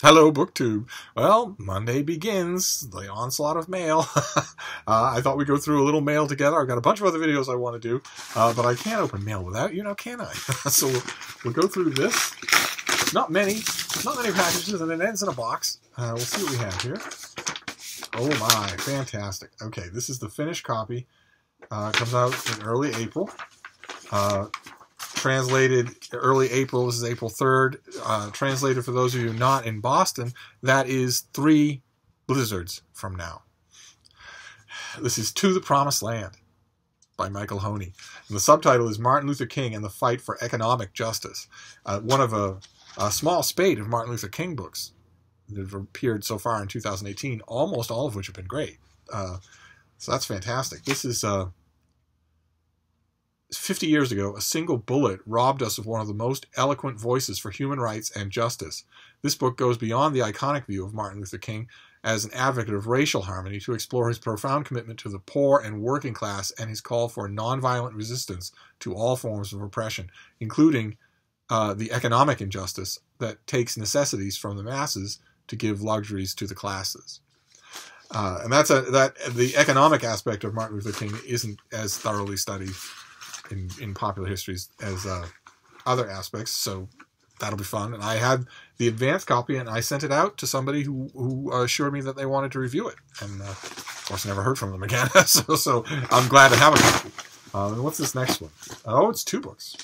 Hello, BookTube. Well, Monday begins, the onslaught of mail. I thought we'd go through a little mail together. I've got a bunch of other videos I want to do, but I can't open mail without you now, can I? So we'll go through this. Not many packages, and it ends in a box. We'll see what we have here. Oh my, fantastic. Okay, this is the finished copy. Comes out in early April. Translated early April. This is April 3rd. Translated for those of you not in Boston, that is 3 blizzards from now. This is To the Promised Land by Michael Honey. And the subtitle is Martin Luther King and the Fight for Economic Justice. One of a small spate of Martin Luther King books that have appeared so far in 2018, almost all of which have been great. So that's fantastic. This is 50 years ago, a single bullet robbed us of one of the most eloquent voices for human rights and justice. This book goes beyond the iconic view of Martin Luther King as an advocate of racial harmony to explore his profound commitment to the poor and working class and his call for nonviolent resistance to all forms of oppression, including the economic injustice that takes necessities from the masses to give luxuries to the classes. And the economic aspect of Martin Luther King isn't as thoroughly studied in popular histories as other aspects, so that'll be fun. And I had the advanced copy, and I sent it out to somebody who assured me that they wanted to review it. And of course, I never heard from them again. so I'm glad to have a copy. What's this next one? Oh, it's 2 books.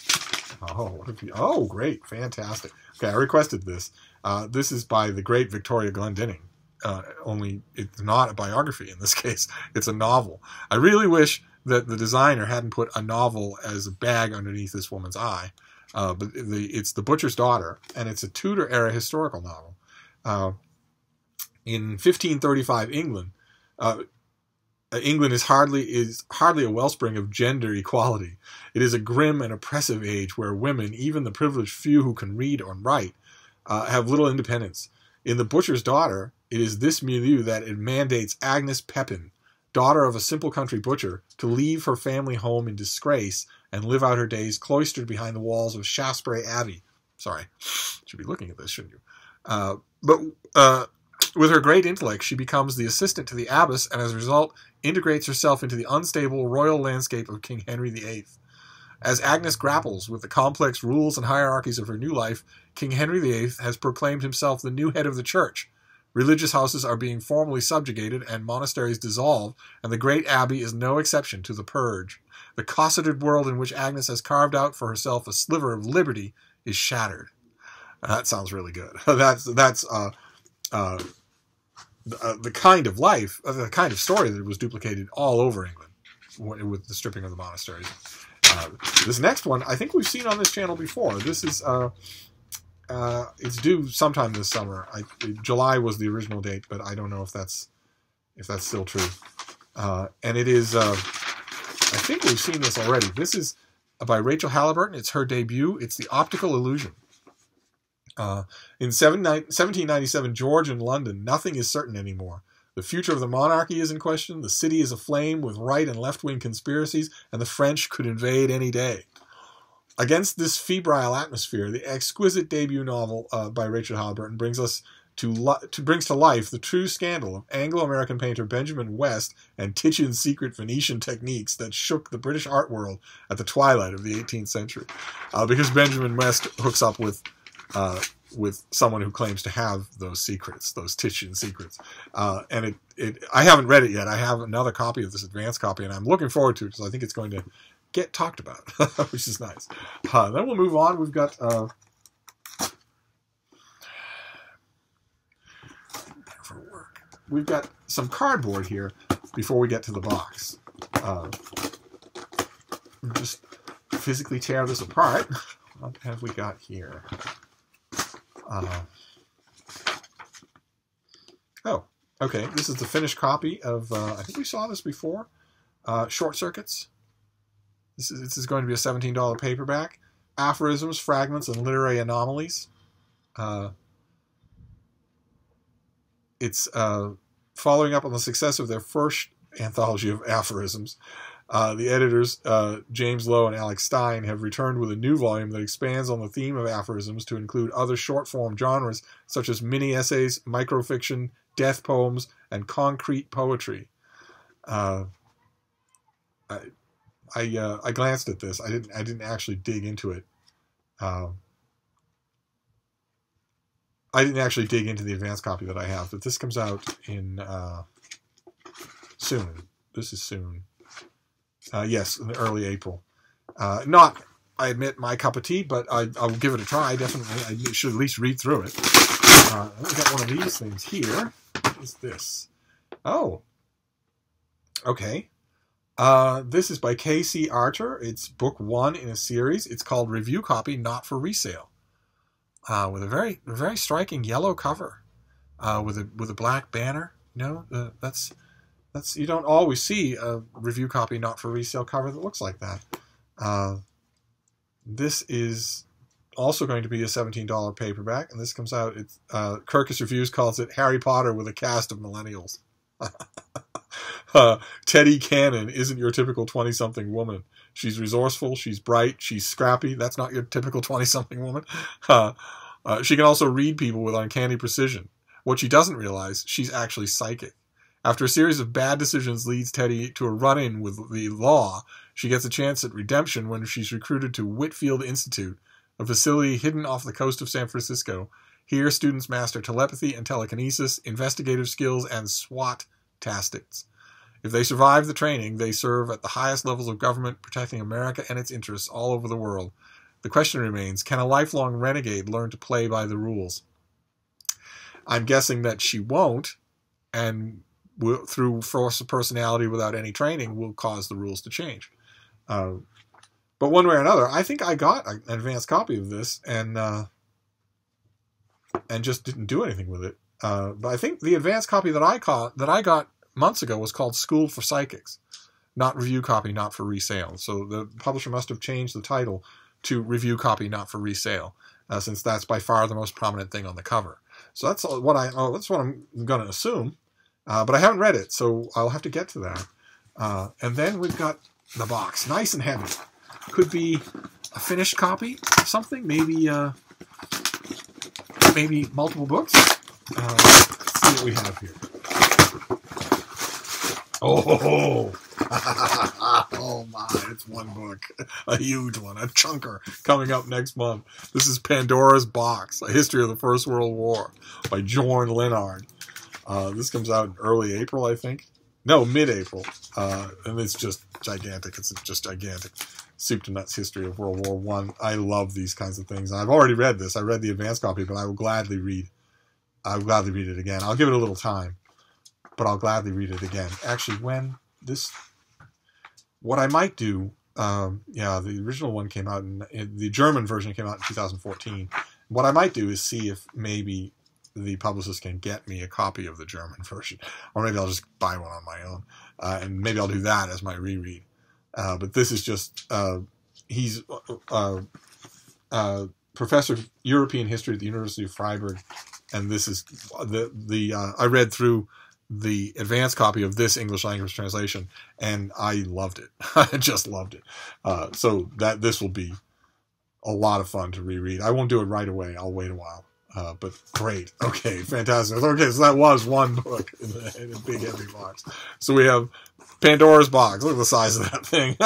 Oh, great, fantastic. Okay, I requested this. This is by the great Victoria Glendinning. Only it's not a biography in this case. It's a novel. I really wish that the designer hadn't put a novel as a bag underneath this woman's eye. But it's The Butcher's Daughter, and it's a Tudor-era historical novel. In 1535 England, England is hardly a wellspring of gender equality. It is a grim and oppressive age where women, even the privileged few who can read or write, have little independence. In The Butcher's Daughter, it is this milieu that it mandates Agnes Pepin, daughter of a simple country butcher, to leave her family home in disgrace and live out her days cloistered behind the walls of Shaftesbury Abbey. Sorry, should be looking at this, shouldn't you? But with her great intellect, she becomes the assistant to the abbess, and as a result, integrates herself into the unstable royal landscape of King Henry VIII. As Agnes grapples with the complex rules and hierarchies of her new life, King Henry VIII has proclaimed himself the new head of the church. Religious houses are being formally subjugated and monasteries dissolved, and the great abbey is no exception to the purge. The cosseted world in which Agnes has carved out for herself a sliver of liberty is shattered. That sounds really good. That's the kind of life, the kind of story that was duplicated all over England with the stripping of the monasteries. This next one, I think we've seen on this channel before. This is it's due sometime this summer. July was the original date, but I don't know if that's still true. And it is, I think we've seen this already. This is by Rachel Halliburton. It's her debut. It's The Optical Illusion. In 1797, George in London, nothing is certain anymore. The future of the monarchy is in question. The city is aflame with right and left-wing conspiracies, and the French could invade any day. Against this febrile atmosphere, the exquisite debut novel by Rachel Halliburton brings to life the true scandal of Anglo-American painter Benjamin West and Titian's secret Venetian techniques that shook the British art world at the twilight of the 18th century. Because Benjamin West hooks up with someone who claims to have those secrets, those Titian secrets. And I haven't read it yet. I have another copy of this advanced copy, and I'm looking forward to it because I think it's going to get talked about, which is nice. Then we'll move on. We've got some cardboard here before we get to the box. Just physically tear this apart. What have we got here? Oh, okay. This is the finished copy of, I think we saw this before, Short Circuits. This is going to be a $17 paperback. Aphorisms, Fragments, and Literary Anomalies. It's following up on the success of their first anthology of aphorisms. The editors, James Lowe and Alex Stein, have returned with a new volume that expands on the theme of aphorisms to include other short-form genres such as mini-essays, microfiction, death poems, and concrete poetry. I glanced at this. I didn't actually dig into it. I didn't actually dig into the advanced copy that I have, but this comes out in soon. This is soon. Yes, in early April. Not, I admit, my cup of tea, but I'll give it a try. Definitely, I should at least read through it. I've got one of these things here. What is this? Oh, okay. This is by K.C. Archer. It's book 1 in a series. It's called Review Copy, Not for Resale. With a very striking yellow cover, with a black banner. You know, that's you don't always see a review copy not for resale cover that looks like that. This is also going to be a $17 paperback, and this comes out. It's Kirkus Reviews calls it Harry Potter with a cast of millennials. Teddy Cannon isn't your typical 20-something woman. She's resourceful, she's bright, she's scrappy. That's not your typical 20-something woman. She can also read people with uncanny precision. What she doesn't realize, she's actually psychic. After a series of bad decisions leads Teddy to a run-in with the law, she gets a chance at redemption when she's recruited to Whitfield Institute, a facility hidden off the coast of San Francisco. Here, students master telepathy and telekinesis, investigative skills, and SWAT tactics. If they survive the training, they serve at the highest levels of government, protecting America and its interests all over the world. The question remains, can a lifelong renegade learn to play by the rules? I'm guessing that she won't, and through force of personality without any training will cause the rules to change. But one way or another, I think I got an advanced copy of this and just didn't do anything with it. But I think the advanced copy that I got months ago was called School for Psychics, not Review Copy, Not for Resale. So the publisher must have changed the title to Review Copy, Not for Resale, since that's by far the most prominent thing on the cover. So that's what I'm going to assume, but I haven't read it, so I'll have to get to that. And then we've got the box, nice and heavy. Could be a finished copy of something, maybe multiple books. Let's see what we have here. Oh, oh my, it's one book. A huge one, a chunker, coming up next month. This is Pandora's Box, A History of the First World War by Jorn Lennard. This comes out in early April, I think. No, mid-April. And it's just gigantic. It's just gigantic. Soup to nuts history of World War I. I love these kinds of things. I've already read this. I read the advanced copy, but I will gladly read it again. I'll give it a little time, but I'll gladly read it again. Actually, what I might do, the original one came out, the German version came out in 2014. What I might do is see if maybe the publicist can get me a copy of the German version, or maybe I'll just buy one on my own, and maybe I'll do that as my reread. But this is just, he's professor of European history at the University of Freiburg, and this is I read through the advanced copy of this English language translation, and I loved it. I just loved it. So this will be a lot of fun to reread. I won't do it right away. I'll wait a while. But great. Okay, fantastic. Okay, so that was one book in a big heavy box. So we have Pandora's Box. Look at the size of that thing.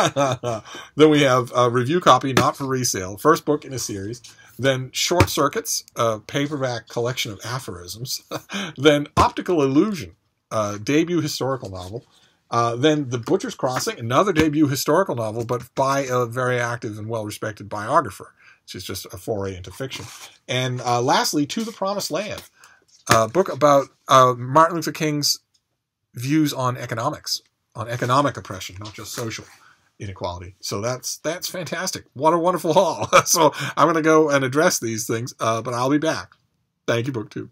Then we have a review copy, Not for Resale. First book in a series. Then Short Circuits, a paperback collection of aphorisms. Then Optical Illusion, a debut historical novel. Then The Butcher's Crossing, another debut historical novel, but by a very active and well-respected biographer. Which is just a foray into fiction. And lastly, To the Promised Land, a book about Martin Luther King's views on economics, on economic oppression, not just social inequality. So that's fantastic. What a wonderful haul. So I'm going to go and address these things, but I'll be back. Thank you, BookTube.